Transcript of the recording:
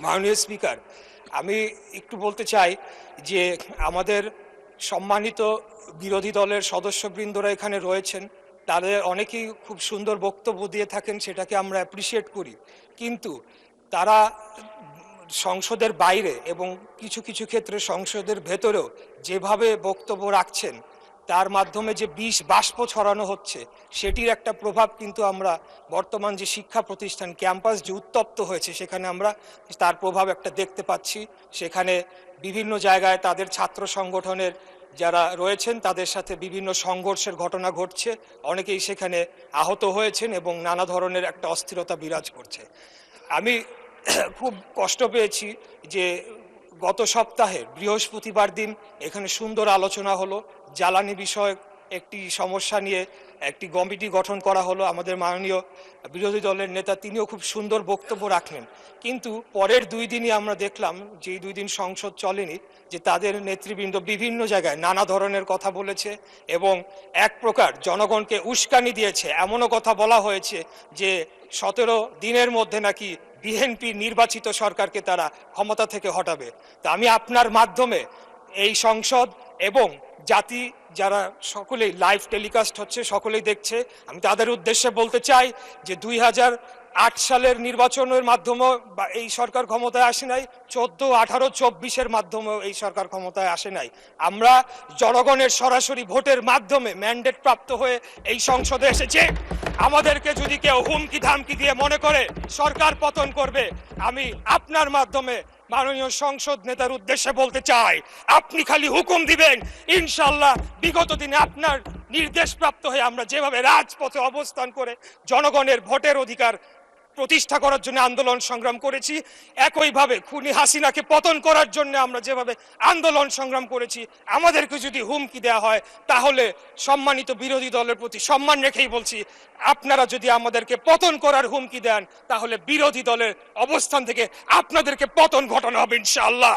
মাননীয় স্পিকার, আমি একটু বলতে চাই যে আমাদের সম্মানিত বিরোধী দলের সদস্যবৃন্দরা এখানে রয়েছেন, তাদের অনেকেই খুব সুন্দর বক্তব্য দিয়ে থাকেন, সেটাকে আমরা অ্যাপ্রিসিয়েট করি। কিন্তু তারা সংসদের বাইরে এবং কিছু কিছু ক্ষেত্রে সংসদের ভেতরেও যেভাবে বক্তব্য রাখছেন, তার মাধ্যমে যে বিষ বাষ্প ছড়ানো হচ্ছে, সেটির একটা প্রভাব কিন্তু আমরা বর্তমান যে শিক্ষা প্রতিষ্ঠান ক্যাম্পাস যে উত্তপ্ত হয়েছে, সেখানে আমরা তার প্রভাব একটা দেখতে পাচ্ছি। সেখানে বিভিন্ন জায়গায় তাদের ছাত্র সংগঠনের যারা রয়েছেন তাদের সাথে বিভিন্ন সংঘর্ষের ঘটনা ঘটছে, অনেকেই সেখানে আহত হয়েছেন এবং নানা ধরনের একটা অস্থিরতা বিরাজ করছে। আমি খুব কষ্ট পেয়েছি যে গত সপ্তাহে বৃহস্পতিবার দিন এখানে সুন্দর আলোচনা হলো, জ্বালানি বিষয়ক একটি সমস্যা নিয়ে একটি কমিটি গঠন করা হলো। আমাদের মাননীয় বিরোধী দলের নেতা তিনিও খুব সুন্দর বক্তব্য রাখলেন, কিন্তু পরের 2 দিনই আমরা দেখলাম যে এই 2 দিন সংসদ চলেনি, যে তাদের নেতৃবৃন্দ বিভিন্ন জায়গায় নানা ধরনের কথা বলেছে এবং এক প্রকার জনগণকে উস্কানি দিয়েছে। এমনও কথা বলা হয়েছে যে 17 দিনের মধ্যে নাকি বিএনপি নির্বাচিত সরকারকে তারা ক্ষমতা থেকে হটাবে। তা আমি আপনার মাধ্যমে এই সংসদ এবং জাতি যারা সকলেই লাইভ টেলিকাস্ট হচ্ছে, সকলেই দেখছে, আমি তাদের উদ্দেশ্যে বলতে চাই যে 2008 সালের নির্বাচনের মাধ্যমে এই সরকার ক্ষমতায় আসে নাই, 14, 18, 24-এর মাধ্যমেও এই সরকার ক্ষমতায় আসে নাই। আমরা জনগণের সরাসরি ভোটের মাধ্যমে ম্যান্ডেট প্রাপ্ত হয়ে এই সংসদে এসেছে। আমাদেরকে যদি কেউ হুমকি ধামকি দিয়ে মনে করে সরকার পতন করবে, আমি আপনার মাধ্যমে মাননীয় সংসদ নেতার উদ্দেশ্যে বলতে চাই, আপনি খালি হুকুম দিবেন, ইনশাল্লাহ বিগত দিনে আপনার নির্দেশ প্রাপ্ত হয়ে আমরা যেভাবে রাজপথে অবস্থান করে জনগণের ভোটের অধিকার প্রতিষ্ঠা করার জন্য আন্দোলন সংগ্রাম করেছি, একইভাবে খুনি হাসিনাকে পতন করার জন্য আমরা যেভাবে আন্দোলন সংগ্রাম করেছি, আমাদেরকে যদি হুমকি দেওয়া হয় তাহলে সম্মানিত বিরোধী দলের প্রতি সম্মান রেখেই বলছি, আপনারা যদি আমাদেরকে পতন করার হুমকি দেন তাহলে বিরোধী দলের অবস্থান থেকে আপনাদেরকে পতন ঘটানো হবে ইনশাআল্লাহ।